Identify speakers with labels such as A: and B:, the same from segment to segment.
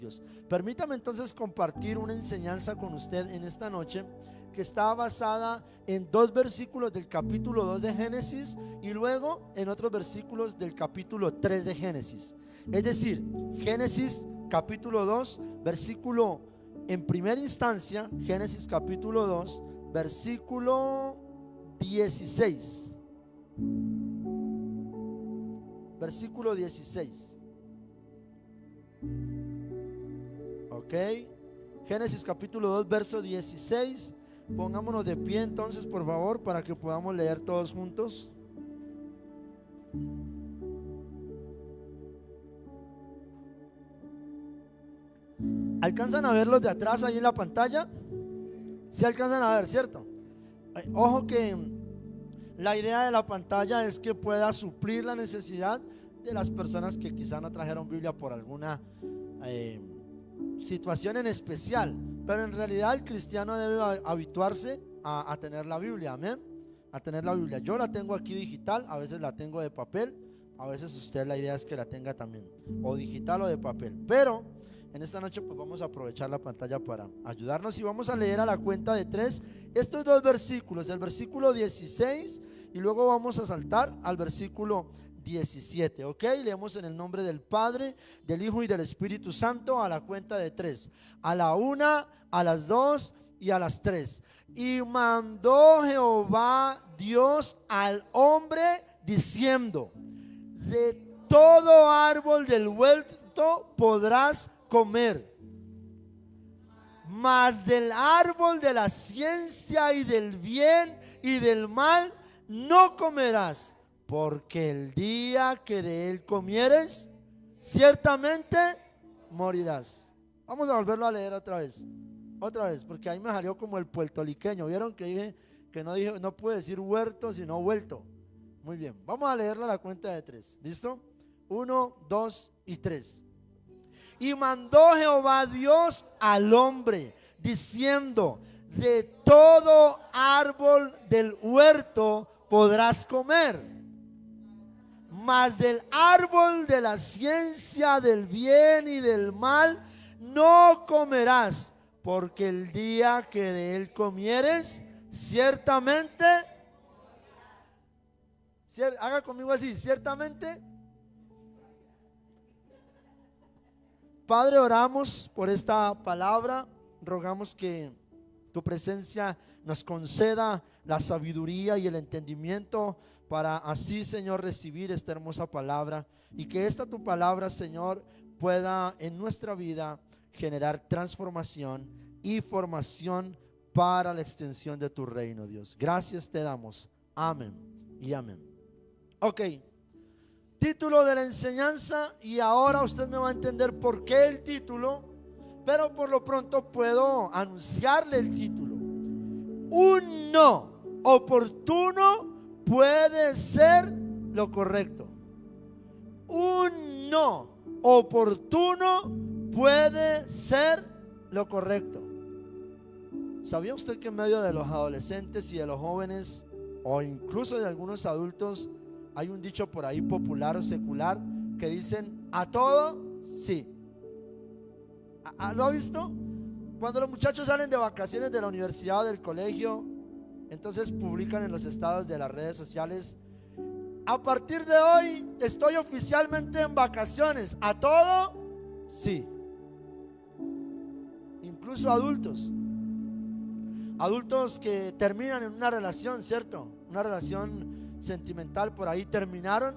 A: Dios. Permítame entonces compartir una enseñanza con usted en esta noche que está basada en dos versículos del capítulo 2 de Génesis y luego en otros versículos del capítulo 3 de Génesis. Es decir, Génesis capítulo 2, versículo en primera instancia, Génesis capítulo 2, versículo 16. Versículo 16. Ok, Génesis capítulo 2, verso 16. Pongámonos de pie entonces, por favor, para que podamos leer todos juntos. ¿Alcanzan a ver los de atrás ahí en la pantalla? ¿Sí alcanzan a ver, cierto? Ojo que la idea de la pantalla es que pueda suplir la necesidad de las personas que quizá no trajeron Biblia por alguna situación en especial, pero en realidad el cristiano debe habituarse a tener la Biblia, amén, a tener la Biblia. Yo la tengo aquí digital, a veces la tengo de papel, a veces usted la idea es que la tenga también o digital o de papel, pero en esta noche pues vamos a aprovechar la pantalla para ayudarnos y vamos a leer a la cuenta de 3 estos dos versículos, del versículo 16 y luego vamos a saltar al versículo 17, ok, leemos en el nombre del Padre, del Hijo y del Espíritu Santo a la cuenta de 3, a la 1, a las 2 y a las 3. Y mandó Jehová Dios al hombre diciendo: de todo árbol del huerto podrás comer, mas del árbol de la ciencia y del bien y del mal no comerás, porque el día que de él comieres, ciertamente morirás. Vamos a volverlo a leer otra vez, porque ahí me salió como el puertorriqueño. ¿Vieron que dije que no pude decir huerto, sino vuelto? Muy bien, vamos a leerlo a la cuenta de 3, ¿listo? 1, 2 y 3. Y mandó Jehová Dios al hombre, diciendo: de todo árbol del huerto podrás comer, mas del árbol de la ciencia del bien y del mal no comerás, porque el día que de él comieres, ciertamente, haga conmigo así, ciertamente. Padre, oramos por esta palabra, rogamos que tu presencia nos conceda la sabiduría y el entendimiento para así, Señor, recibir esta hermosa palabra y que esta tu palabra, Señor, pueda en nuestra vida generar transformación y formación para la extensión de tu reino, Dios. Gracias te damos. Amén y amén. Ok. Título de la enseñanza, y ahora usted me va a entender por qué el título, pero por lo pronto puedo anunciarle el título. Un no oportuno puede ser lo correcto. Un no oportuno puede ser lo correcto. ¿Sabía usted que en medio de los adolescentes y de los jóvenes, o incluso de algunos adultos, hay un dicho por ahí popular o secular que dicen a todo sí? ¿Lo ha visto? Cuando los muchachos salen de vacaciones de la universidad o del colegio, entonces publican en los estados de las redes sociales: a partir de hoy estoy oficialmente en vacaciones, a todo sí. Incluso adultos que terminan en una relación, ¿cierto? Una relación sentimental, por ahí terminaron,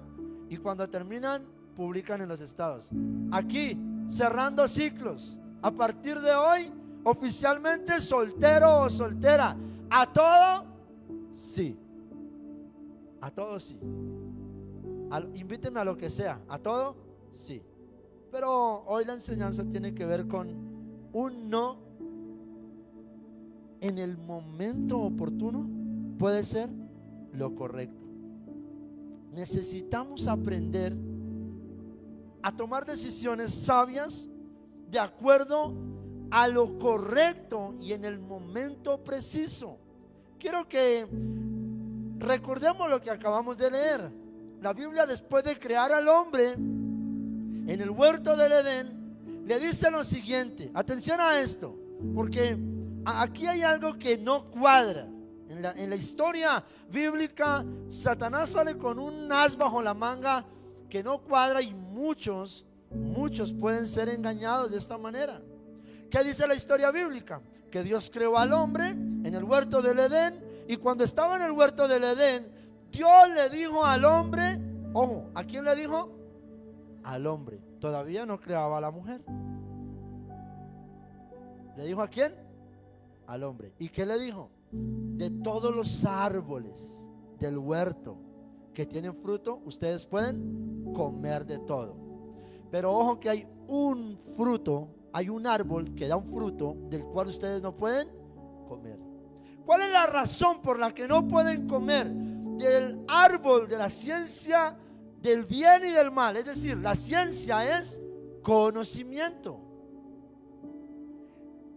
A: y cuando terminan publican en los estados: aquí cerrando ciclos, a partir de hoy oficialmente soltero o soltera, a todo sí, a todo sí, invíteme a lo que sea, a todo sí. Pero hoy la enseñanza tiene que ver con un no en el momento oportuno puede ser lo correcto. Necesitamos aprender a tomar decisiones sabias de acuerdo a lo correcto y en el momento preciso. Quiero que recordemos lo que acabamos de leer. La Biblia, después de crear al hombre en el huerto del Edén, le dice lo siguiente. Atención a esto, porque aquí hay algo que no cuadra. En la historia bíblica, Satanás sale con un as bajo la manga que no cuadra, y muchos pueden ser engañados de esta manera. ¿Qué dice la historia bíblica? Que Dios creó al hombre en el huerto del Edén, y cuando estaba en el huerto del Edén, Dios le dijo al hombre, ojo, ¿a quién le dijo? Al hombre. Todavía no creaba a la mujer. ¿Le dijo a quién? Al hombre. ¿Y qué le dijo? De todos los árboles del huerto que tienen fruto, ustedes pueden comer de todo. Pero ojo que hay un fruto, hay un árbol que da un fruto del cual ustedes no pueden comer. ¿Cuál es la razón por la que no pueden comer del árbol de la ciencia del bien y del mal? Es decir, la ciencia es conocimiento.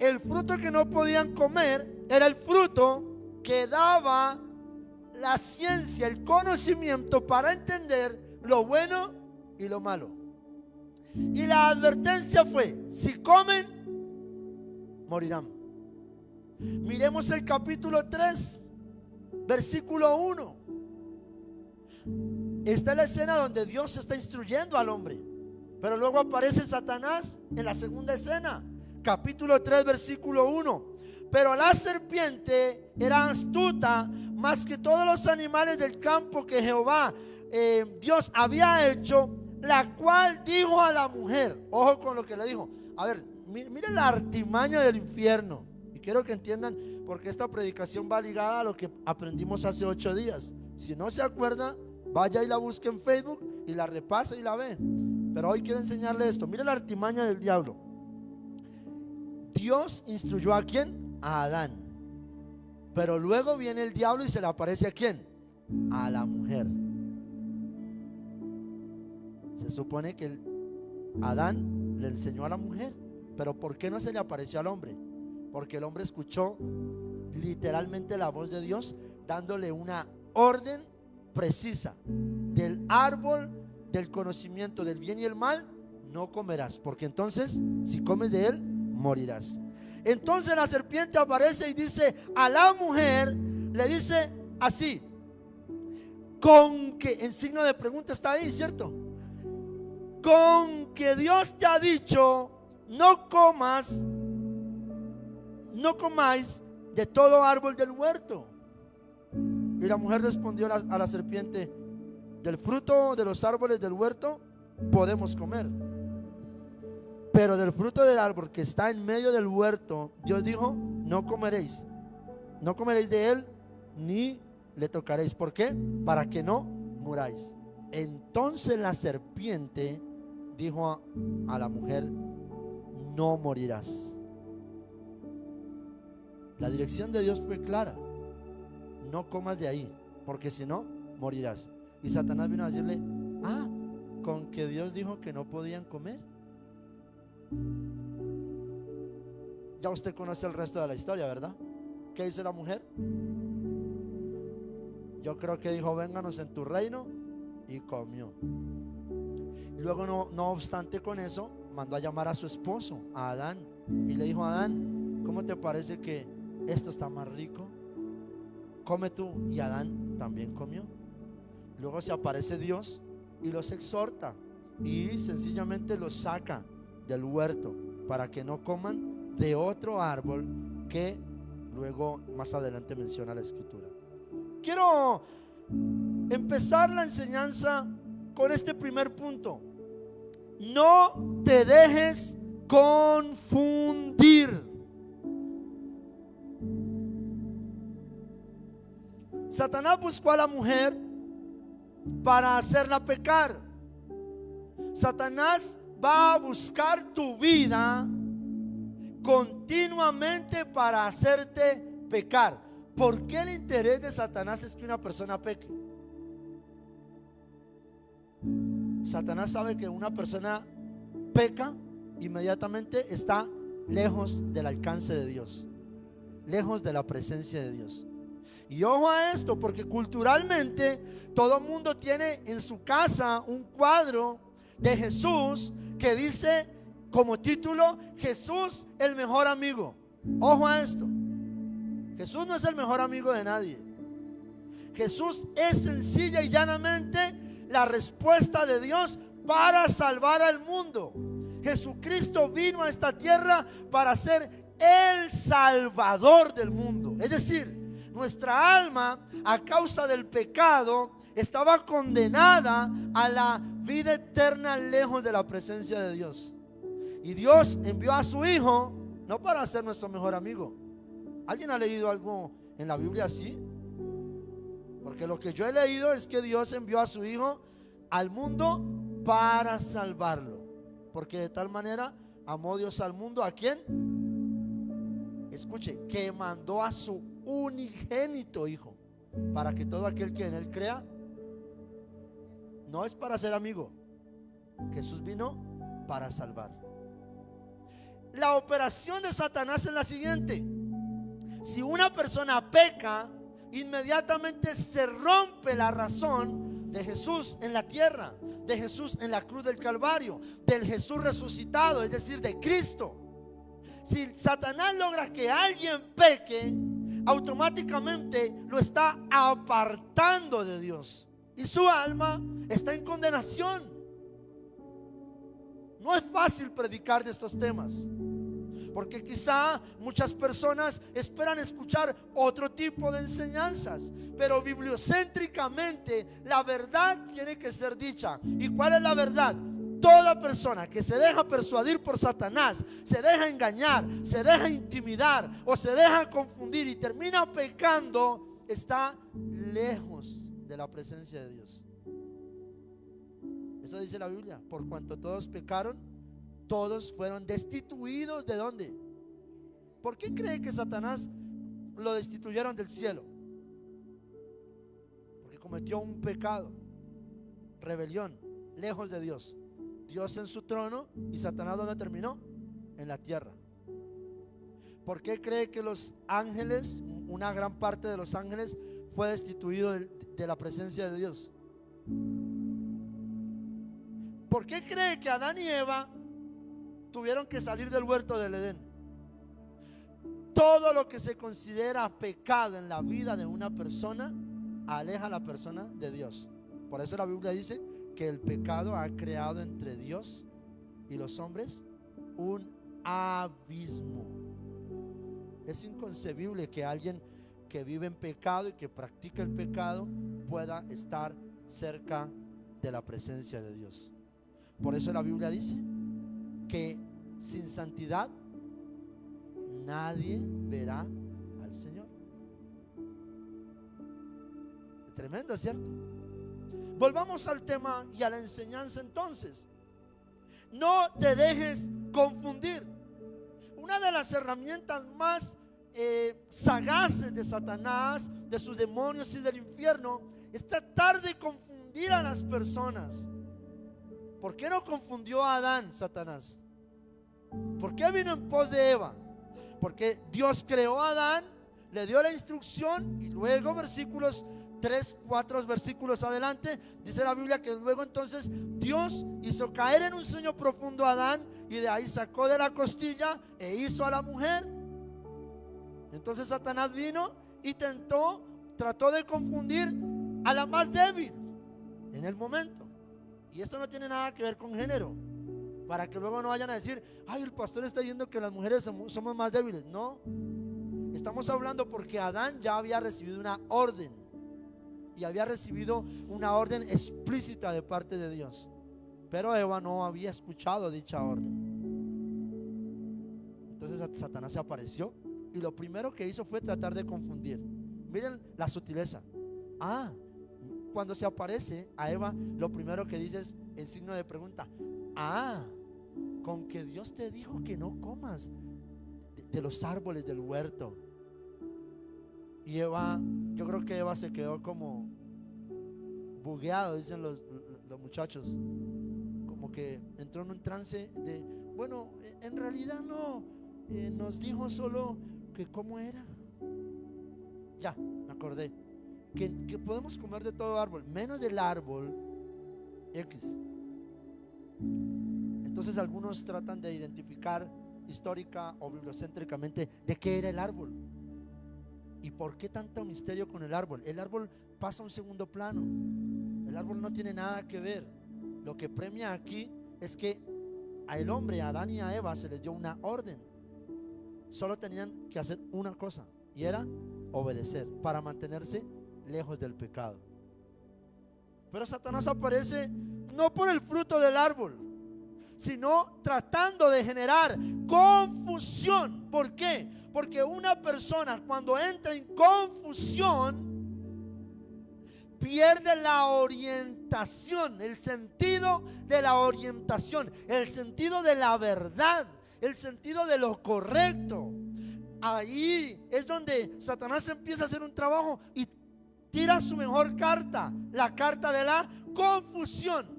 A: El fruto que no podían comer era el fruto que daba la ciencia, el conocimiento para entender lo bueno y lo malo. Y la advertencia fue: si comen, morirán. Miremos el capítulo 3, versículo 1. Esta es la escena donde Dios está instruyendo al hombre, pero luego aparece Satanás en la segunda escena. Capítulo 3, versículo 1. Pero la serpiente era astuta más que todos los animales del campo que Jehová Dios había hecho, la cual dijo a la mujer. Ojo con lo que le dijo. A ver, miren la artimaña del infierno. Y quiero que entiendan, porque esta predicación va ligada a lo que aprendimos hace 8 días. Si no se acuerda, vaya y la busque en Facebook y la repasa y la ve. Pero hoy quiero enseñarle esto. Miren la artimaña del diablo. Dios instruyó ¿a quién? A Adán. Pero luego viene el diablo y se le aparece ¿a quién? A la mujer. Se supone que Adán le enseñó a la mujer, pero ¿por qué no se le apareció al hombre? Porque el hombre escuchó literalmente la voz de Dios dándole una orden precisa: del árbol del conocimiento del bien y el mal no comerás, porque entonces si comes de él morirás. Entonces la serpiente aparece y dice a la mujer, le dice así, con que, en signo de pregunta está ahí, ¿cierto? Con que Dios te ha dicho, no comáis de todo árbol del huerto. Y la mujer respondió a la serpiente, del fruto de los árboles del huerto podemos comer, pero del fruto del árbol que está en medio del huerto, Dios dijo, no comeréis de él, ni le tocaréis. ¿Por qué? Para que no muráis. Entonces la serpiente dijo a la mujer, no morirás. La dirección de Dios fue clara: no comas de ahí, porque si no, morirás. Y Satanás vino a decirle, con que Dios dijo que no podían comer. Ya usted conoce el resto de la historia, ¿verdad? ¿Qué hizo la mujer? Yo creo que dijo, vénganos en tu reino, y comió. Luego no obstante con eso, mandó a llamar a su esposo, a Adán, y le dijo, Adán, ¿cómo te parece que esto está más rico? Come tú. Y Adán también comió. Luego se aparece Dios y los exhorta y sencillamente los saca del huerto para que no coman de otro árbol que luego más adelante menciona la escritura. Quiero empezar la enseñanza con este primer punto: no te dejes confundir. Satanás buscó a la mujer para hacerla pecar. Satanás va a buscar tu vida continuamente para hacerte pecar. ¿Por qué el interés de Satanás es que una persona peque? Satanás sabe que una persona peca, inmediatamente está lejos del alcance de Dios, lejos de la presencia de Dios. Y ojo a esto, porque culturalmente todo mundo tiene en su casa un cuadro de Jesús que dice como título, Jesús el mejor amigo. Ojo a esto. Jesús no es el mejor amigo de nadie. Jesús es sencilla y llanamente la respuesta de Dios para salvar al mundo. Jesucristo vino a esta tierra para ser el Salvador del mundo. Es decir, nuestra alma, a causa del pecado, estaba condenada a la vida eterna lejos de la presencia de Dios. Y Dios envió a su Hijo no para ser nuestro mejor amigo. ¿Alguien ha leído algo en la Biblia así? Porque lo que yo he leído es que Dios envió a su Hijo al mundo para salvarlo. Porque de tal manera amó Dios al mundo. ¿A quién? Escuche, que mandó a su unigénito Hijo, para que todo aquel que en Él crea. No es para ser amigo. Jesús vino para salvar. La operación de Satanás es la siguiente: si una persona peca, inmediatamente se rompe la razón de Jesús en la tierra, de Jesús en la cruz del Calvario, del Jesús resucitado, es decir, de Cristo. Si Satanás logra que alguien peque, automáticamente lo está apartando de Dios y su alma está en condenación. No es fácil predicar de estos temas, porque quizá muchas personas esperan escuchar otro tipo de enseñanzas, pero bibliocéntricamente la verdad tiene que ser dicha. ¿Y cuál es la verdad? Toda persona que se deja persuadir por Satanás, se deja engañar, se deja intimidar o se deja confundir y termina pecando, está lejos de la presencia de Dios. Eso dice la Biblia: por cuanto todos pecaron, todos fueron destituidos. ¿De dónde? ¿Por qué cree que Satanás lo destituyeron del cielo? Porque cometió un pecado, rebelión, lejos de Dios. Dios en su trono y Satanás ¿dónde terminó? En la tierra. ¿Por qué cree que los ángeles, una gran parte de los ángeles, fue destituido de la presencia de Dios? ¿Por qué cree que Adán y Eva tuvieron que salir del huerto del Edén? Todo lo que se considera pecado en la vida de una persona aleja a la persona de Dios. Por eso la Biblia dice que el pecado ha creado entre Dios y los hombres un abismo. Es inconcebible que alguien que vive en pecado y que practica el pecado pueda estar cerca de la presencia de Dios. Por eso la Biblia dice que sin santidad nadie verá al Señor. Tremendo, ¿cierto? Volvamos al tema y a la enseñanza entonces. No te dejes confundir. Una de las herramientas más sagaces de Satanás, de sus demonios y del infierno, es tratar de confundir a las personas. ¿Por qué no confundió a Adán, Satanás? ¿Por qué vino en pos de Eva? Porque Dios creó a Adán, le dio la instrucción y luego versículos 3, 4 versículos adelante, dice la Biblia que luego entonces Dios hizo caer en un sueño profundo a Adán y de ahí sacó de la costilla e hizo a la mujer. Entonces Satanás vino y trató de confundir a la más débil en el momento. Y esto no tiene nada que ver con género, para que luego no vayan a decir: ay, el pastor está diciendo que las mujeres somos más débiles. No, estamos hablando porque Adán ya había recibido una orden, y había recibido una orden explícita de parte de Dios, pero Eva no había escuchado dicha orden. Entonces Satanás se apareció y lo primero que hizo fue tratar de confundir. Miren la sutileza. Cuando se aparece a Eva, lo primero que dice es en signo de pregunta: con que Dios te dijo que no comas de los árboles del huerto. Y Eva, yo creo que Eva se quedó como bugueado, dicen los muchachos, como que entró en un trance de: bueno, en realidad no, nos dijo solo que cómo era. Ya, me acordé que podemos comer de todo árbol, menos del árbol X. Entonces algunos tratan de identificar histórica o bibliocéntricamente de qué era el árbol y por qué tanto misterio con el árbol. El árbol pasa a un segundo plano. El árbol no tiene nada que ver. Lo que premia aquí es que al hombre, a Adán y a Eva, se les dio una orden. Solo tenían que hacer una cosa, y era obedecer para mantenerse lejos del pecado. Pero Satanás aparece no por el fruto del árbol, sino tratando de generar confusión. ¿Por qué? Porque una persona, cuando entra en confusión, pierde la orientación, el sentido de la orientación, el sentido de la verdad, el sentido de lo correcto. Ahí es donde Satanás empieza a hacer un trabajo y tira su mejor carta, la carta de la confusión.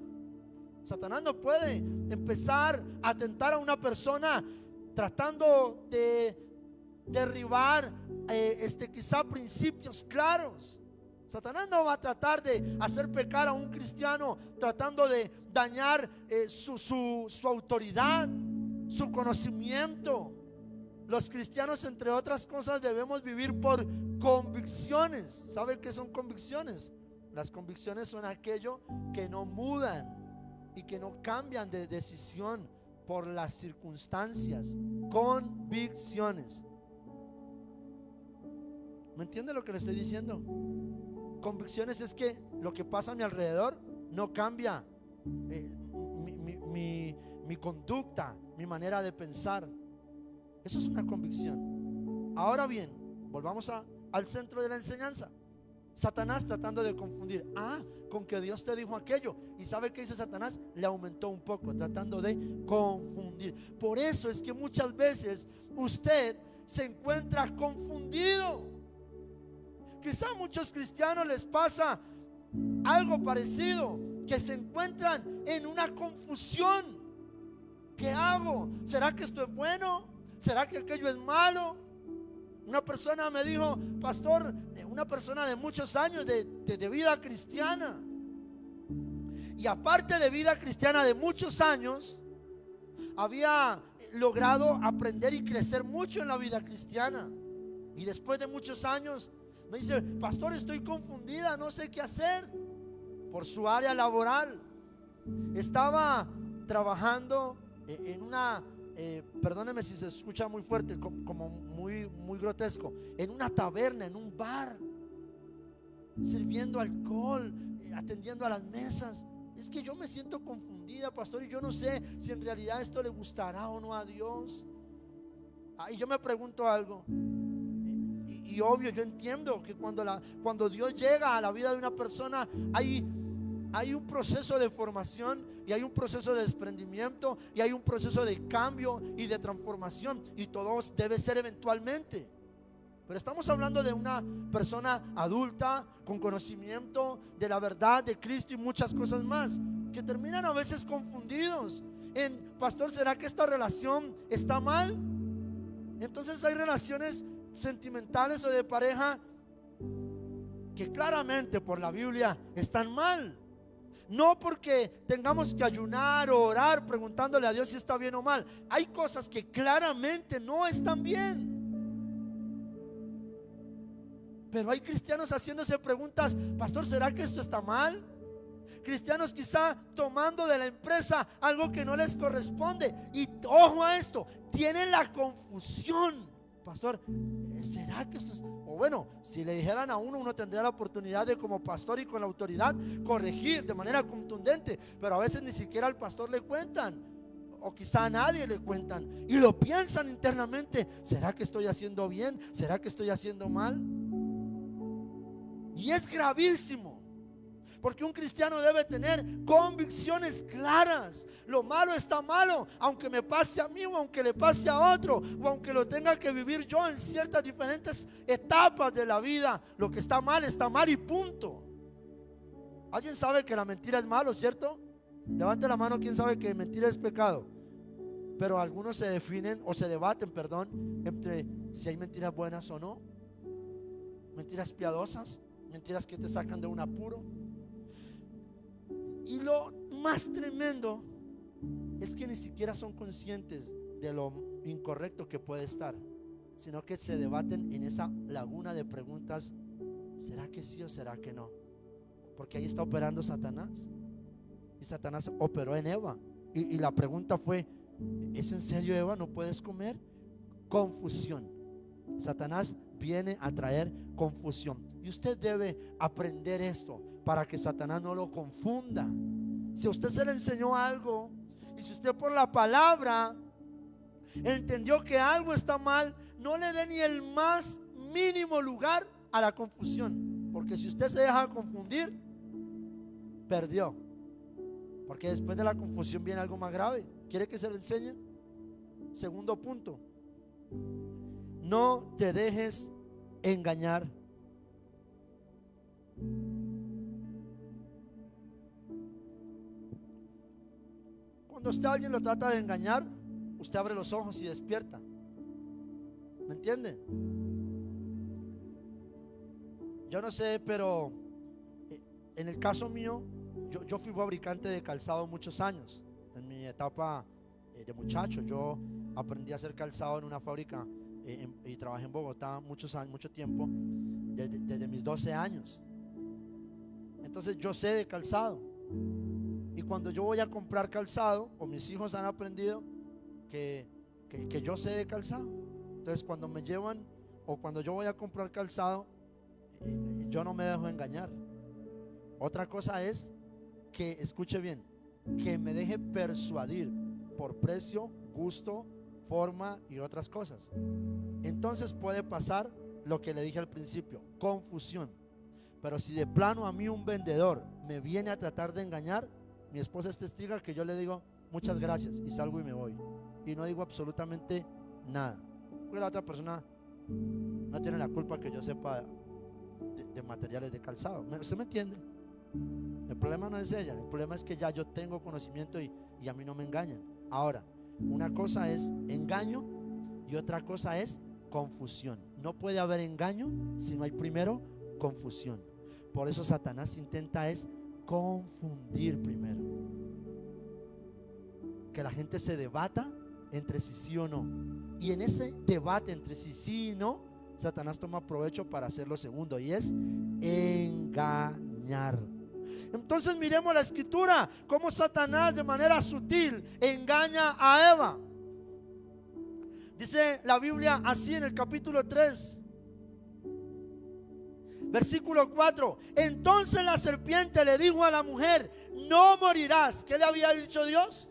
A: Satanás no puede empezar a tentar a una persona tratando de derribar quizá principios claros. Satanás no va a tratar de hacer pecar a un cristiano tratando de dañar su autoridad, su conocimiento. Los cristianos, entre otras cosas, debemos vivir por convicciones. ¿Sabe qué son convicciones? Las convicciones son aquello que no mudan y que no cambian de decisión por las circunstancias. Convicciones. ¿Me entiende lo que le estoy diciendo? Convicciones es que lo que pasa a mi alrededor no cambia mi conducta, mi manera de pensar. Eso es una convicción. Ahora bien, volvamos al centro de la enseñanza. Satanás tratando de confundir. Con que Dios te dijo aquello. ¿Y sabe qué dice Satanás? Le aumentó un poco, tratando de confundir. Por eso es que muchas veces usted se encuentra confundido. Quizá a muchos cristianos les pasa algo parecido, que se encuentran en una confusión. ¿Qué hago? ¿Será que esto es bueno? ¿Será que aquello es malo? Una persona me dijo, pastor, una persona de muchos años de vida cristiana, y aparte de vida cristiana de muchos años, había logrado aprender y crecer mucho en la vida cristiana. Y después de muchos años me dice, pastor, estoy confundida, no sé qué hacer. Por su área laboral estaba trabajando en una perdóneme si se escucha muy fuerte, como muy grotesco, en una taberna, en un bar, sirviendo alcohol, atendiendo a las mesas. Es que yo me siento confundida, pastor, y yo no sé si en realidad esto le gustará o no a Dios. Y yo me pregunto algo, y obvio, yo entiendo que cuando Dios llega a la vida de una persona, hay un proceso de formación, y hay un proceso de desprendimiento, y hay un proceso de cambio y de transformación, y todo debe ser eventualmente. Pero estamos hablando de una persona adulta, con conocimiento de la verdad de Cristo y muchas cosas más, que terminan a veces confundidos pastor, ¿será que esta relación está mal? Entonces hay relaciones sentimentales o de pareja que claramente por la Biblia están mal. No porque tengamos que ayunar o orar preguntándole a Dios si está bien o mal. Hay cosas que claramente no están bien. Pero hay cristianos haciéndose preguntas, pastor, ¿será que esto está mal? Cristianos quizá tomando de la empresa algo que no les corresponde. Y ojo a esto, tienen la confusión. Pastor, ¿será que esto es? O bueno, si le dijeran a uno tendría la oportunidad de, como pastor y con la autoridad, corregir de manera contundente. Pero a veces ni siquiera al pastor le cuentan, o quizá a nadie le cuentan, y lo piensan internamente. ¿Será que estoy haciendo bien? ¿Será que estoy haciendo mal? Y es gravísimo, porque un cristiano debe tener convicciones claras. Lo malo está malo, aunque me pase a mí o aunque le pase a otro, o aunque lo tenga que vivir yo en ciertas diferentes etapas de la vida. Lo que está mal y punto. ¿Alguien sabe que la mentira es malo, cierto? Levante la mano quien sabe que mentira es pecado. Pero algunos se definen o se debaten, entre si hay mentiras buenas o no, mentiras piadosas, mentiras que te sacan de un apuro. Y lo más tremendo es que ni siquiera son conscientes de lo incorrecto que puede estar, sino que se debaten en esa laguna de preguntas: ¿será que sí o será que no? Porque ahí está operando Satanás. Y Satanás operó en Eva. Y la pregunta fue: ¿es en serio, Eva? ¿No puedes comer? Confusión. Satanás viene a traer confusión. Y usted debe aprender esto para que Satanás no lo confunda. Si a usted se le enseñó algo, y si usted por la palabra entendió que algo está mal, no le dé ni el más mínimo lugar a la confusión. Porque si usted se deja confundir, perdió. Porque después de la confusión viene algo más grave. ¿Quiere que se lo enseñe? Segundo punto: no te dejes engañar. Cuando usted a alguien lo trata de engañar, usted abre los ojos y despierta. ¿Me entiende? Yo no sé, pero en el caso mío, yo fui fabricante de calzado muchos años. En mi etapa de muchacho, yo aprendí a hacer calzado en una fábrica y trabajé en Bogotá muchos años, mucho tiempo, desde mis 12 años. Entonces yo sé de calzado. Y cuando yo voy a comprar calzado, o mis hijos han aprendido que yo sé de calzado. Entonces cuando me llevan, o cuando yo voy a comprar calzado, yo no me dejo engañar. Otra cosa es que, escuche bien, que me deje persuadir por precio, gusto, forma y otras cosas. Entonces puede pasar lo que le dije al principio: confusión. Pero si de plano a mí un vendedor me viene a tratar de engañar, mi esposa es testiga que yo le digo: muchas gracias, y salgo y me voy, y no digo absolutamente nada, porque la otra persona no tiene la culpa que yo sepa de materiales de calzado. ¿Usted me entiende? El problema no es ella, el problema es que ya yo tengo conocimiento y a mí no me engañan. Ahora, una cosa es engaño y otra cosa es confusión. No puede haber engaño si no hay primero confusión. Por eso Satanás intenta es confundir primero, que la gente se debata entre si sí o no, y en ese debate entre si sí y no, Satanás toma provecho para hacer lo segundo, y es engañar. Entonces miremos la escritura, cómo Satanás de manera sutil engaña a Eva. Dice la Biblia así en el capítulo 3, versículo 4: entonces la serpiente le dijo a la mujer: no morirás. ¿Qué le había dicho Dios?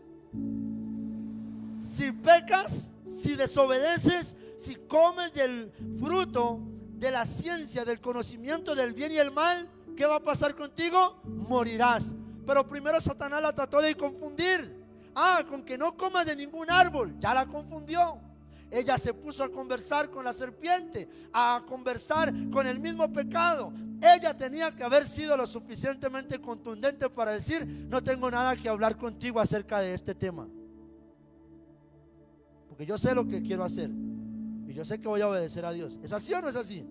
A: Si pecas, si desobedeces, si comes del fruto de la ciencia, del conocimiento del bien y el mal, ¿qué va a pasar contigo? Morirás. Pero primero Satanás la trató de confundir. Con que no comas de ningún árbol. Ya la confundió. Ella se puso a conversar con la serpiente, a conversar con el mismo pecado. Ella tenía que haber sido lo suficientemente contundente para decir: no tengo nada que hablar contigo acerca de este tema, porque yo sé lo que quiero hacer y yo sé que voy a obedecer a Dios. ¿Es así o no es así?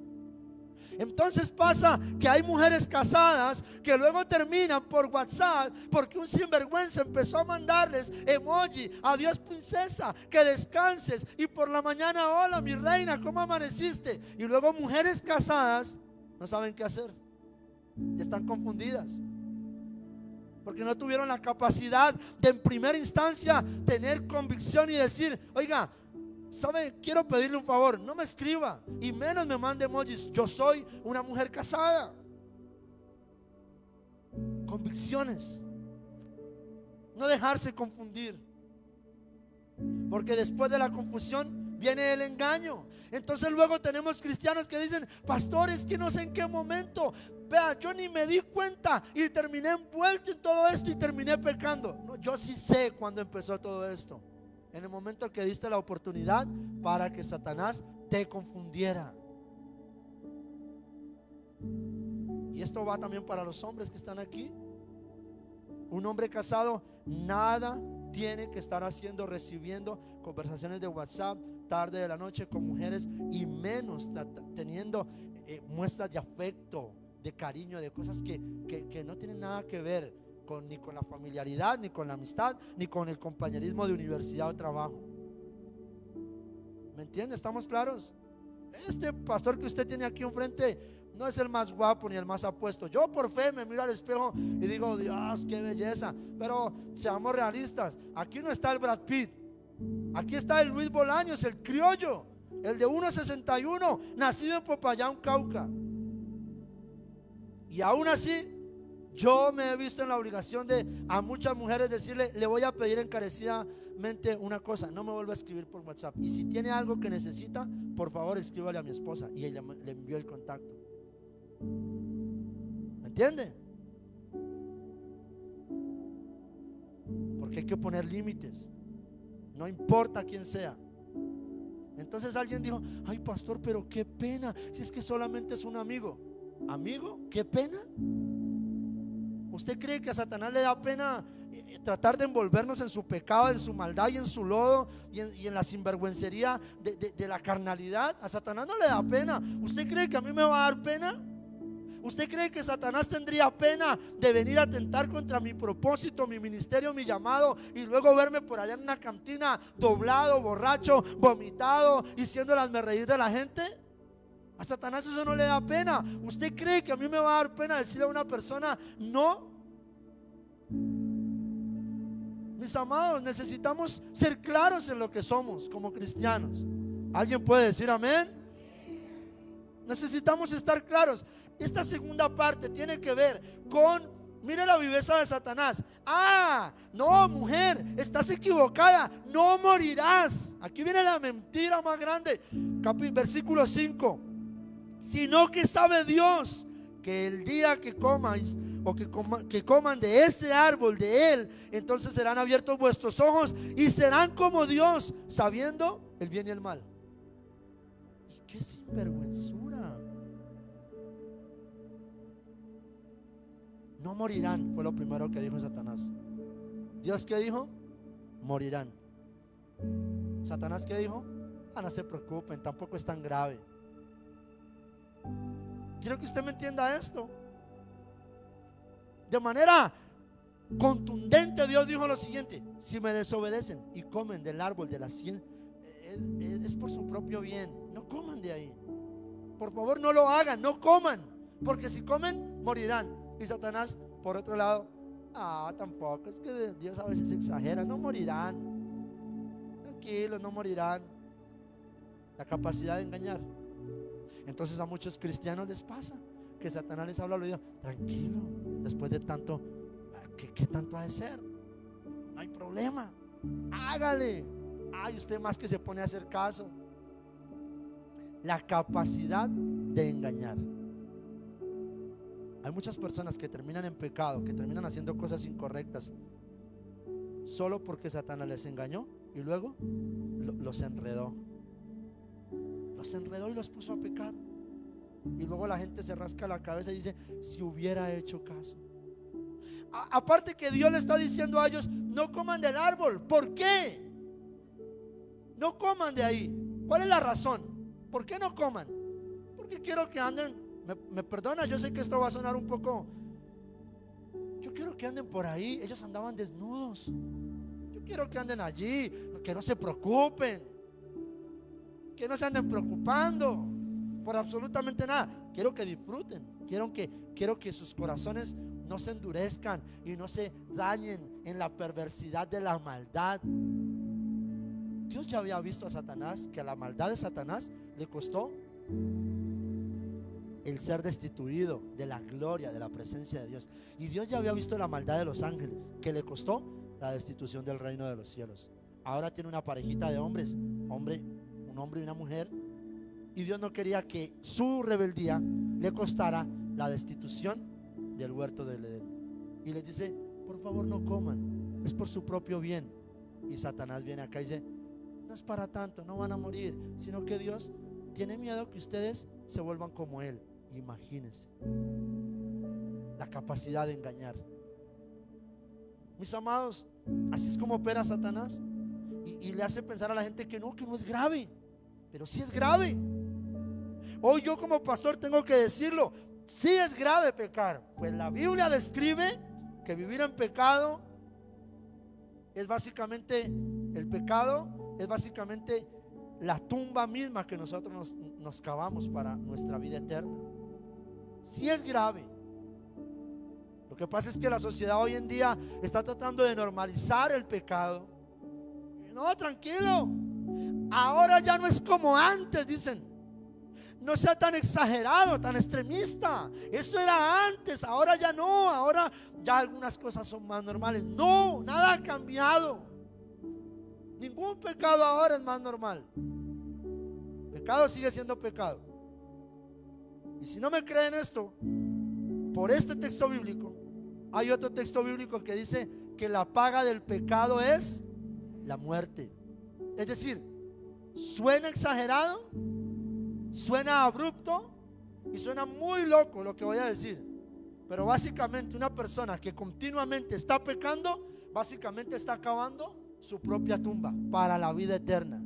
A: Entonces pasa que hay mujeres casadas que luego terminan por WhatsApp porque un sinvergüenza empezó a mandarles emoji: adiós princesa, que descanses, y por la mañana: hola mi reina, ¿cómo amaneciste? Y luego mujeres casadas no saben qué hacer, están confundidas porque no tuvieron la capacidad de en primera instancia tener convicción y decir: oiga, ¿sabe? Quiero pedirle un favor, no me escriba y menos me mande emojis, yo soy una mujer casada. Convicciones, no dejarse confundir, porque después de la confusión viene el engaño. Entonces luego tenemos cristianos que dicen: pastor, es que no sé en qué momento, vea, yo ni me di cuenta y terminé envuelto en todo esto y terminé pecando. No, yo sí sé cuándo empezó todo esto: en el momento que diste la oportunidad para que Satanás te confundiera. Y esto va también para los hombres que están aquí. Un hombre casado nada tiene que estar haciendo, recibiendo conversaciones de WhatsApp tarde de la noche con mujeres, y menos teniendo muestras de afecto, de cariño, de cosas que no tienen nada que ver ni con la familiaridad, ni con la amistad, ni con el compañerismo de universidad o trabajo. ¿Me entiende? ¿Estamos claros? Este pastor que usted tiene aquí enfrente no es el más guapo ni el más apuesto. Yo por fe me miro al espejo y digo, Dios, qué belleza. Pero seamos realistas, aquí no está el Brad Pitt, aquí está el Luis Bolaños, el criollo, el de 1.61, nacido en Popayán, Cauca. Y aún así yo me he visto en la obligación de a muchas mujeres decirle, le voy a pedir encarecidamente una cosa: no me vuelva a escribir por WhatsApp, y si tiene algo que necesita, por favor escríbale a mi esposa. Y ella le envió el contacto. ¿Me entiende? Porque hay que poner límites, no importa quién sea. Entonces alguien dijo, ay pastor, pero qué pena, si es que solamente es un amigo. ¿Amigo? ¿Qué pena? ¿Usted cree que a Satanás le da pena tratar de envolvernos en su pecado, en su maldad y en su lodo y en la sinvergüencería de la carnalidad? A Satanás no le da pena. ¿Usted cree que a mí me va a dar pena? ¿Usted cree que Satanás tendría pena de venir a atentar contra mi propósito, mi ministerio, mi llamado, y luego verme por allá en una cantina doblado, borracho, vomitado y siendo el hazmerreír de la gente? A Satanás eso no le da pena. ¿Usted cree que a mí me va a dar pena decirle a una persona no? Mis amados, necesitamos ser claros en lo que somos como cristianos. ¿Alguien puede decir amén? Necesitamos estar claros. Esta segunda parte tiene que ver con, mire la viveza de Satanás. Ah, no, mujer, estás equivocada, no morirás. Aquí viene la mentira más grande. Versículo 5. Sino que sabe Dios que el día que comáis o que coman de ese árbol de él, entonces serán abiertos vuestros ojos y serán como Dios, sabiendo el bien y el mal. ¿Y qué sinvergüenzura? No morirán, fue lo primero que dijo Satanás. ¿Dios qué dijo? Morirán. ¿Satanás qué dijo? Ah, no se preocupen, tampoco es tan grave. Quiero que usted me entienda esto. De manera contundente Dios dijo lo siguiente: si me desobedecen y comen del árbol de la ciencia, es por su propio bien. No coman de ahí. Por favor, no lo hagan, no coman, porque si comen, morirán. Y Satanás, por otro lado, tampoco, es que Dios a veces exagera. No morirán, tranquilos, no morirán. La capacidad de engañar. Entonces a muchos cristianos les pasa que Satanás les habla al oído: tranquilo, después de tanto, ¿qué tanto ha de ser? No hay problema, hágale. Ay, usted más que se pone a hacer caso. La capacidad de engañar. Hay muchas personas que terminan en pecado, que terminan haciendo cosas incorrectas, solo porque Satanás les engañó y luego los enredó. Los enredó y los puso a pecar. Y luego la gente se rasca la cabeza y dice: si hubiera hecho caso. Aparte que Dios le está diciendo a ellos: no coman del árbol. ¿Por qué? No coman de ahí. ¿Cuál es la razón? ¿Por qué no coman? Porque quiero que anden, me perdona, yo sé que esto va a sonar un poco, yo quiero que anden por ahí. Ellos andaban desnudos. Yo quiero que anden allí, que no se preocupen, que no se anden preocupando por absolutamente nada. Quiero que disfruten. Quiero que sus corazones no se endurezcan y no se dañen en la perversidad de la maldad. Dios ya había visto a Satanás, que a la maldad de Satanás le costó el ser destituido de la gloria, de la presencia de Dios. Y Dios ya había visto la maldad de los ángeles, que le costó la destitución del reino de los cielos. Ahora tiene una parejita de hombres, un hombre y una mujer, y Dios no quería que su rebeldía le costara la destitución del huerto del Edén. Y les dice: por favor no coman, es por su propio bien. Y Satanás viene acá y dice: no es para tanto, no van a morir, sino que Dios tiene miedo que ustedes se vuelvan como Él. Imagínense la capacidad de engañar. Mis amados, así es como opera Satanás, y le hace pensar a la gente que no es grave, pero sí es grave. Hoy yo como pastor tengo que decirlo: sí es grave pecar, pues la Biblia describe que vivir en pecado es básicamente, el pecado es básicamente la tumba misma que nosotros nos cavamos para nuestra vida eterna. Sí es grave. Lo que pasa es que la sociedad hoy en día está tratando de normalizar el pecado. No, tranquilo, ahora ya no es como antes, dicen. No sea tan exagerado, tan extremista. Eso era antes, ahora ya no. Ahora ya algunas cosas son más normales. No, nada ha cambiado. Ningún pecado ahora es más normal. Pecado sigue siendo pecado. Y si no me creen esto, por este texto bíblico, hay otro texto bíblico que dice que la paga del pecado es la muerte. Es decir, suena exagerado, suena abrupto y suena muy loco lo que voy a decir, pero básicamente una persona que continuamente está pecando, básicamente está acabando su propia tumba para la vida eterna.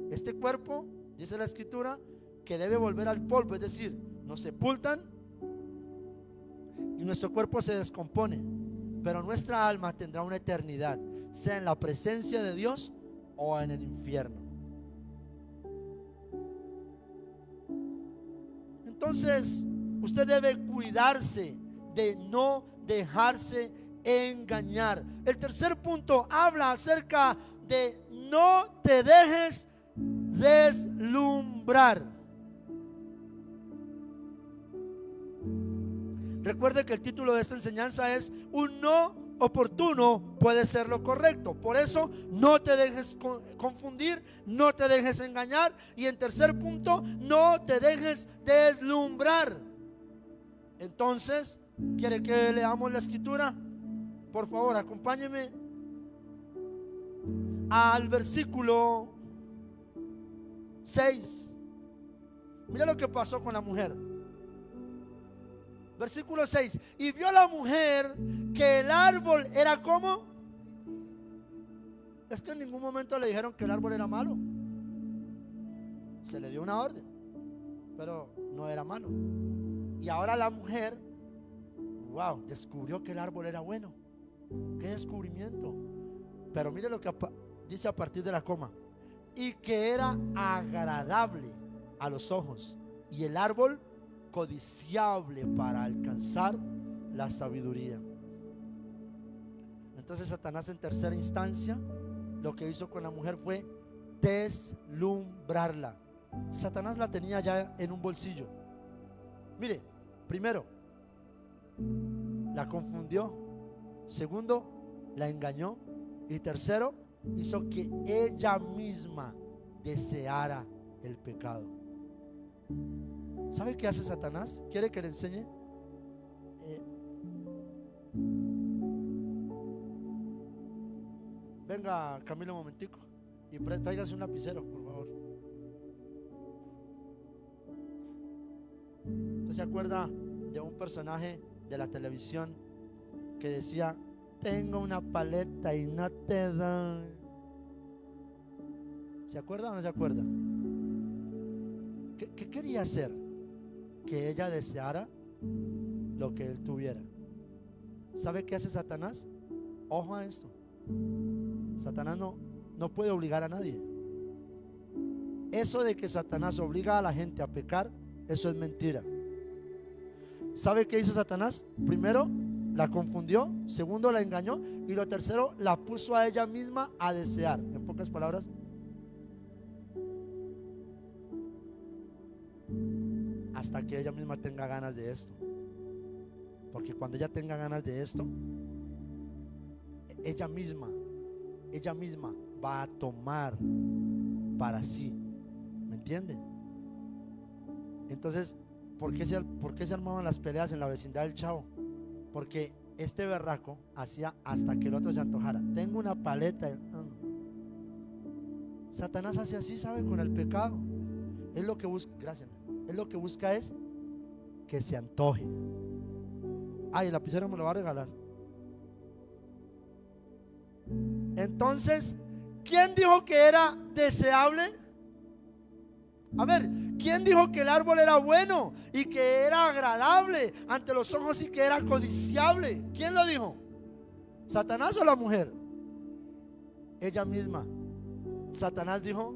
A: Este cuerpo, dice la escritura, que debe volver al polvo, es decir, nos sepultan y nuestro cuerpo se descompone, pero nuestra alma tendrá una eternidad, sea en la presencia de Dios o en el infierno. Entonces, usted debe cuidarse de no dejarse engañar. El tercer punto habla acerca de no te dejes deslumbrar. Recuerde que el título de esta enseñanza es: un no oportuno puede ser lo correcto. Por eso no te dejes confundir, no te dejes engañar. Y en tercer punto, no te dejes deslumbrar. Entonces, ¿quiere que leamos la escritura? Por favor, acompáñeme al versículo 6. Mira lo que pasó con la mujer. Versículo 6. Y vio la mujer que el árbol era como. Es que en ningún momento le dijeron que el árbol era malo. Se le dio una orden, pero no era malo. Y ahora la mujer, wow, descubrió que el árbol era bueno. Qué descubrimiento. Pero mire lo que dice a partir de la coma: y que era agradable a los ojos, y el árbol codiciable para alcanzar la sabiduría. Entonces Satanás, en tercera instancia, lo que hizo con la mujer fue deslumbrarla. Satanás la tenía ya en un bolsillo. Mire, primero, la confundió. Segundo, la engañó. Y tercero, hizo que ella misma deseara el pecado. ¿Sabe qué hace Satanás? ¿Quiere que le enseñe? Venga, Camilo, un momentico, y tráigase un lapicero, por favor. ¿Usted se acuerda de un personaje de la televisión que decía: tengo una paleta y no te dan? ¿Se acuerda o no se acuerda? ¿Qué quería hacer? Que ella deseara lo que él tuviera. ¿Sabe qué hace Satanás? Ojo a esto. Satanás no puede obligar a nadie. Eso de que Satanás obliga a la gente a pecar, eso es mentira. ¿Sabe qué hizo Satanás? Primero, la confundió. Segundo, la engañó. Y lo tercero, la puso a ella misma a desear. En pocas palabras, hasta que ella misma tenga ganas de esto. Porque cuando ella tenga ganas de esto, ella misma va a tomar para sí. ¿Me entiende? Entonces, ¿por qué se armaban las peleas en la vecindad del Chavo? Porque este berraco hacía hasta que el otro se antojara. Tengo una paleta. Satanás hace así, ¿sabe? Con el pecado. Es lo que busca. Gracias. Es lo que busca es que se antoje. Ay, el lapicero me lo va a regalar. Entonces, ¿quién dijo que era deseable? A ver, ¿Quién dijo que el árbol era bueno y que era agradable ante los ojos y que era codiciable? ¿Quién lo dijo? ¿Satanás o la mujer? Ella misma. Satanás dijo: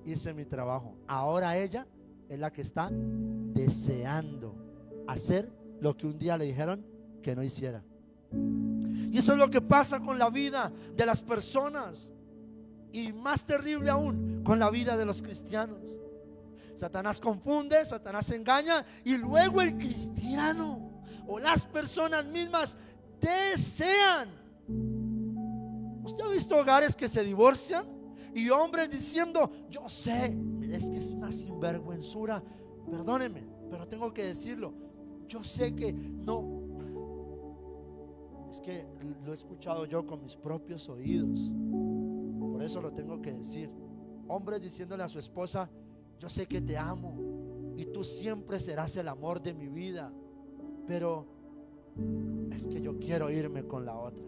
A: hice mi trabajo. Ahora ella es la que está deseando hacer lo que un día le dijeron que no hiciera. Y eso es lo que pasa con la vida de las personas, y más terrible aún, con la vida de los cristianos. Satanás confunde, Satanás engaña, y luego el cristiano o las personas mismas desean. ¿Usted ha visto hogares que se divorcian y hombres diciendo: yo sé, es que es una sinvergüenzura, perdóneme, pero tengo que decirlo, yo sé que no, es que lo he escuchado yo con mis propios oídos, por eso lo tengo que decir. Hombres diciéndole a su esposa: yo sé que te amo y tú siempre serás el amor de mi vida, pero es que yo quiero irme con la otra.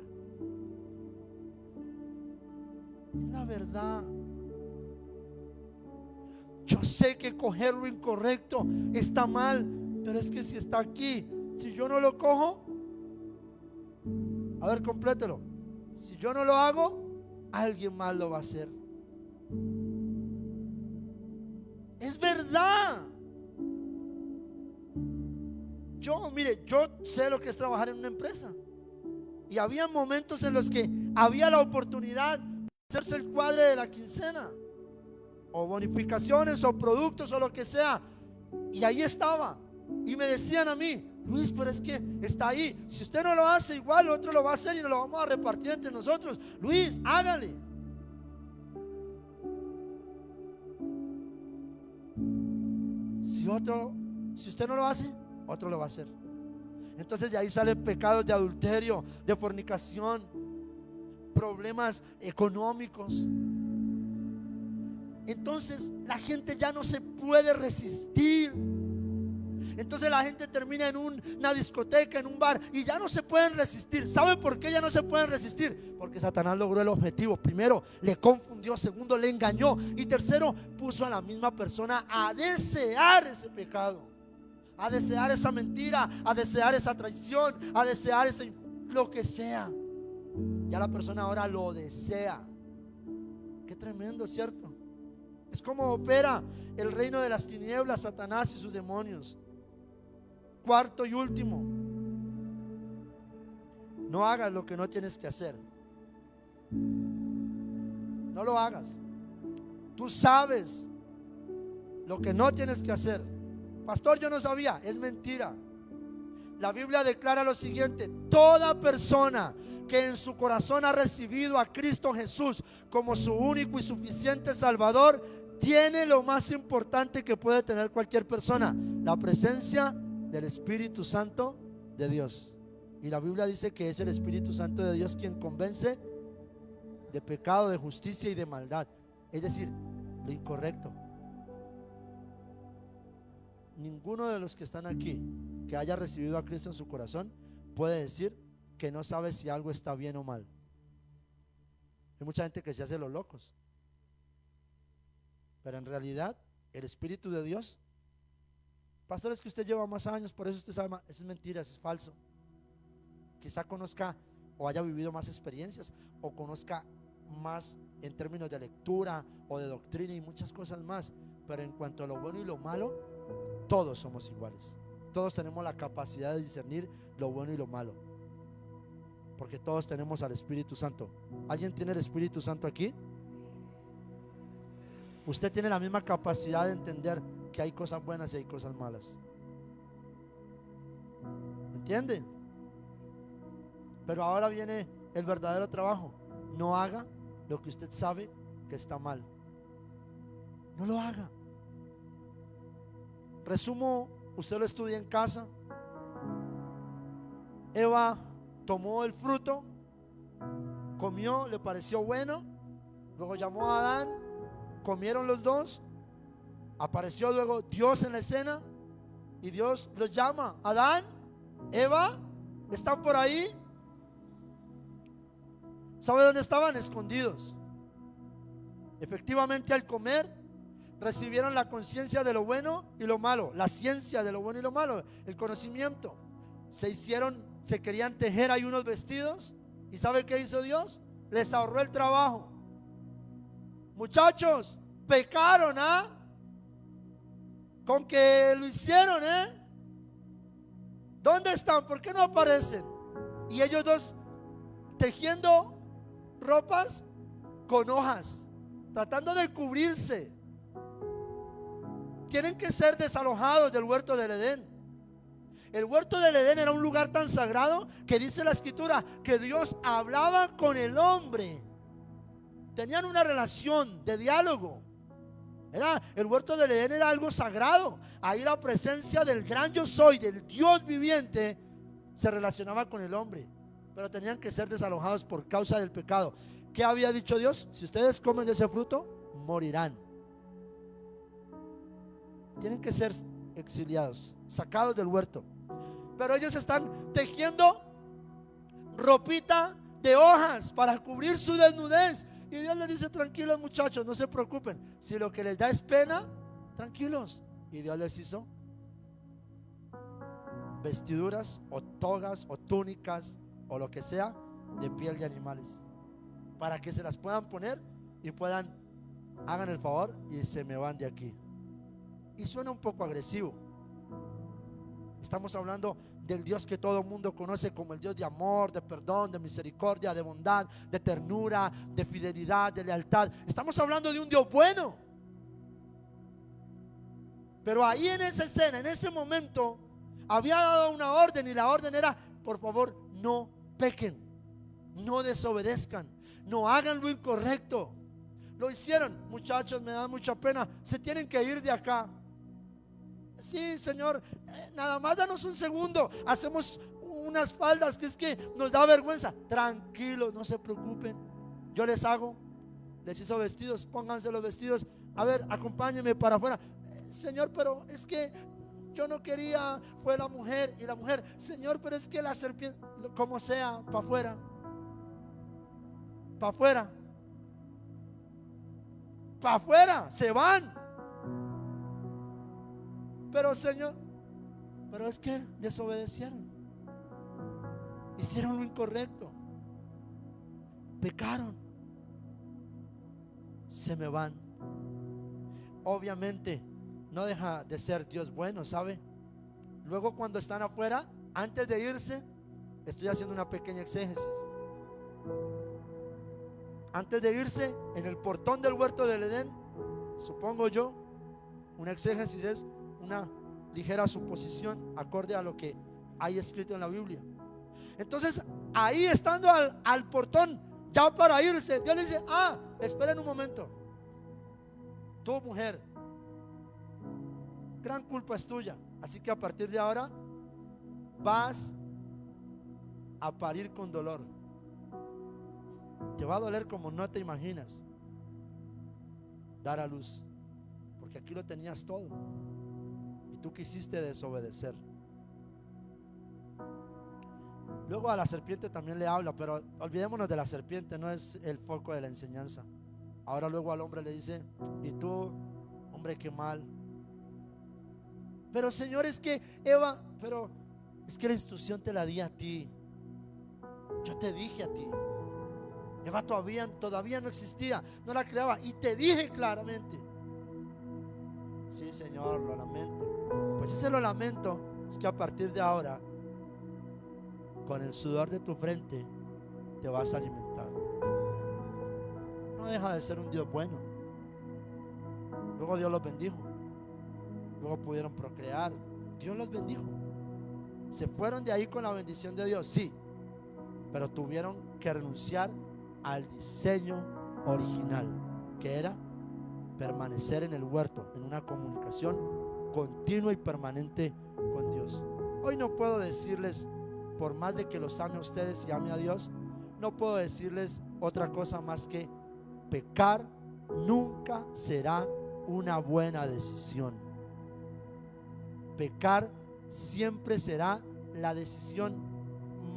A: Es la verdad. Yo sé que coger lo incorrecto está mal, pero es que si está aquí, si yo no lo cojo, a ver, complételo. Si yo no lo hago, alguien más lo va a hacer. Es verdad. Mire, yo sé lo que es trabajar en una empresa, y había momentos en los que había la oportunidad de hacerse el cuadre de la quincena, o bonificaciones, o productos, o lo que sea, y ahí estaba, y me decían a mí: Luis, pero es que está ahí, si usted no lo hace, igual el otro lo va a hacer y nos lo vamos a repartir entre nosotros. Luis, hágale. Si usted no lo hace, otro lo va a hacer. Entonces de ahí salen pecados de adulterio, de fornicación, problemas económicos. Entonces la gente ya no se puede resistir. Entonces la gente termina en una discoteca, en un bar, y ya no se pueden resistir. ¿Sabe por qué ya no se pueden resistir? Porque Satanás logró el objetivo. Primero, le confundió. Segundo, le engañó. Y tercero, puso a la misma persona a desear ese pecado, a desear esa mentira, a desear esa traición, a desear lo que sea. Ya la persona ahora lo desea. Qué tremendo, ¿cierto? Es como opera el reino de las tinieblas, Satanás y sus demonios. Cuarto y último: no hagas lo que no tienes que hacer. No lo hagas. Tú sabes lo que no tienes que hacer. Pastor, yo no sabía. Es mentira. La Biblia declara lo siguiente: toda persona que en su corazón ha recibido a Cristo Jesús como su único y suficiente Salvador, tiene lo más importante que puede tener cualquier persona: la presencia del Espíritu Santo de Dios. Y la Biblia dice que es el Espíritu Santo de Dios quien convence de pecado, de justicia y de maldad, es decir, lo incorrecto. Ninguno de los que están aquí que haya recibido a Cristo en su corazón puede decir que no sabe si algo está bien o mal. Hay mucha gente que se hace los locos, pero en realidad el Espíritu de Dios, pastor, es que usted lleva más años, por eso usted sabe más. Eso es mentira, eso es falso. Quizá conozca o haya vivido más experiencias, o conozca más en términos de lectura o de doctrina y muchas cosas más, pero en cuanto a lo bueno y lo malo, todos somos iguales. Todos tenemos la capacidad de discernir lo bueno y lo malo, porque todos tenemos al Espíritu Santo. ¿Alguien tiene el Espíritu Santo aquí? Usted tiene la misma capacidad de entender que hay cosas buenas y hay cosas malas. ¿Entiende? Pero ahora viene el verdadero trabajo. No haga lo que usted sabe que está mal. No lo haga. Resumo, usted lo estudia en casa. Eva tomó el fruto, comió, le pareció bueno, luego llamó a Adán, comieron los dos, apareció luego Dios en la escena y Dios los llama: Adán, Eva, ¿están por ahí? ¿Sabe dónde estaban? Escondidos. Efectivamente, al comer, recibieron la conciencia de lo bueno y lo malo, la ciencia de lo bueno y lo malo, el conocimiento. Se querían tejer ahí unos vestidos. ¿Y sabe qué hizo Dios? Les ahorró el trabajo. Muchachos, pecaron, con que lo hicieron, ¿Dónde están? ¿Por qué no aparecen? Y ellos dos tejiendo ropas con hojas, tratando de cubrirse. Tienen que ser desalojados del huerto del Edén. El huerto del Edén era un lugar tan sagrado que dice la escritura que Dios hablaba con el hombre. Tenían una relación de diálogo. El huerto del Edén era algo sagrado. Ahí la presencia del gran yo soy, del Dios viviente, se relacionaba con el hombre. Pero tenían que ser desalojados por causa del pecado. ¿Qué había dicho Dios? Si ustedes comen de ese fruto, morirán. Tienen que ser exiliados, sacados del huerto. Pero ellos están tejiendo ropita de hojas para cubrir su desnudez. Y Dios les dice: tranquilos, muchachos, no se preocupen. Si lo que les da es pena, tranquilos. Y Dios les hizo vestiduras o togas o túnicas o lo que sea de piel de animales, para que se las puedan poner y puedan, hagan el favor y se me van de aquí. Y suena un poco agresivo. Estamos hablando del Dios que todo el mundo conoce como el Dios de amor, de perdón, de misericordia, de bondad, de ternura, de fidelidad, de lealtad. Estamos hablando de un Dios bueno. Pero ahí en esa escena, en ese momento, había dado una orden, y la orden era: por favor, no pequen, no desobedezcan, no hagan lo incorrecto. Lo hicieron. Muchachos, me da mucha pena, se tienen que ir de acá. Sí, Señor, nada más danos un segundo, hacemos unas faldas que es que nos da vergüenza. Tranquilos, no se preocupen, yo les hago. Les hizo vestidos, pónganse los vestidos. A ver, acompáñenme para afuera. Señor, pero es que yo no quería. Fue la mujer, y la mujer: Señor, pero es que la serpiente, como sea, para afuera, para afuera, para afuera, se van. Pero Señor, pero es que desobedecieron, hicieron lo incorrecto, pecaron, se me van. Obviamente no deja de ser Dios bueno, ¿sabe? Luego, cuando están afuera, antes de irse, estoy haciendo una pequeña exégesis. Antes de irse, en el portón del huerto del Edén, supongo yo, una exégesis es una ligera suposición acorde a lo que hay escrito en la Biblia. Entonces, ahí estando al portón, ya para irse, Dios le dice: esperen un momento. Tu mujer, gran culpa es tuya, así que a partir de ahora vas a parir con dolor. Te va a doler como no te imaginas dar a luz, porque aquí lo tenías todo y tú quisiste desobedecer. Luego a la serpiente también le habla, pero olvidémonos de la serpiente, no es el foco de la enseñanza. Ahora luego al hombre le dice: y tú, hombre, qué mal. Pero Señor, es que Eva, pero es que la instrucción te la di a ti. Yo te dije a ti. Eva todavía no existía, no la creaba, y te dije claramente. Sí, Señor, lo lamento. Pues ese lo lamento es que a partir de ahora, con el sudor de tu frente, te vas a alimentar. No deja de ser un Dios bueno. Luego Dios los bendijo. Luego pudieron procrear. Dios los bendijo. Se fueron de ahí con la bendición de Dios, sí, pero tuvieron que renunciar al diseño original, que era permanecer en el huerto, en una comunicación continua y permanente con Dios. Hoy no puedo decirles, por más de que los ame a ustedes y ame a Dios, no puedo decirles otra cosa más que: pecar nunca será una buena decisión. Pecar siempre será la decisión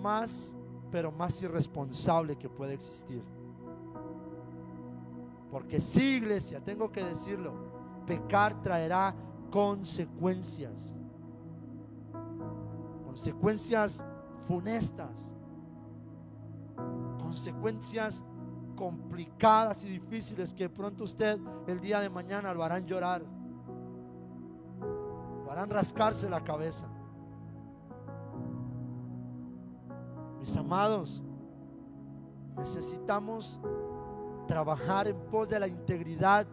A: más, pero más irresponsable que puede existir. Porque sí, iglesia, tengo que decirlo, pecar traerá consecuencias. Consecuencias funestas. Consecuencias complicadas y difíciles que de pronto usted el día de mañana lo harán llorar, lo harán rascarse la cabeza. Mis amados, necesitamos trabajar en pos de la integridad,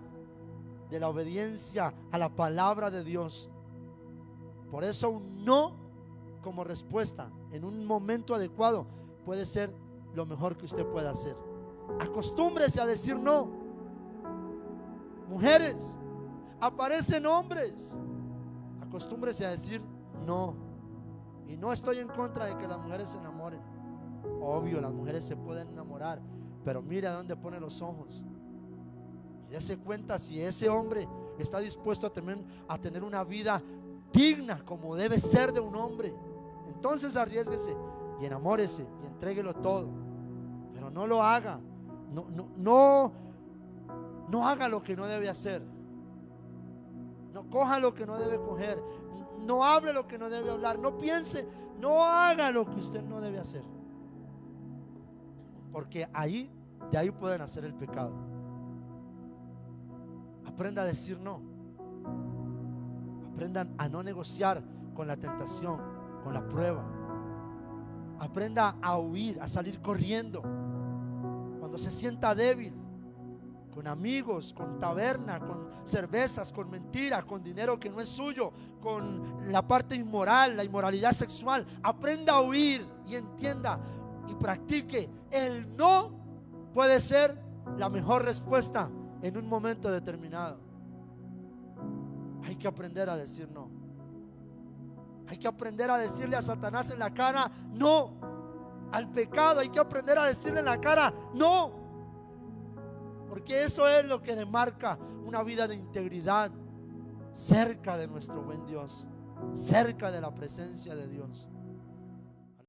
A: de la obediencia a la palabra de Dios. Por eso un no como respuesta en un momento adecuado puede ser lo mejor que usted pueda hacer. Acostúmbrese a decir no. Mujeres, aparecen hombres, acostúmbrese a decir no. Y no estoy en contra de que las mujeres se enamoren. Obvio, las mujeres se pueden enamorar, pero mire a dónde pone los ojos y dése cuenta si ese hombre está dispuesto a tener una vida digna como debe ser de un hombre. Entonces arriésguese y enamórese y entréguelo todo, pero no lo haga. No haga lo que no debe hacer. No coja lo que no debe coger. No hable lo que no debe hablar. No piense, no haga lo que usted no debe hacer. Porque de ahí puede nacer el pecado. Aprenda a decir no. Aprendan a no negociar con la tentación, con la prueba. Aprenda a huir, a salir corriendo cuando se sienta débil, con amigos, con taberna, con cervezas, con mentiras, con dinero que no es suyo, con la parte inmoral, la inmoralidad sexual. Aprenda a huir y entienda y practique. El no puede ser la mejor respuesta en un momento determinado. Hay que aprender a decir no. Hay que aprender a decirle a Satanás en la cara no. Al pecado hay que aprender a decirle en la cara no. Porque eso es lo que demarca una vida de integridad cerca de nuestro buen Dios, cerca de la presencia de Dios.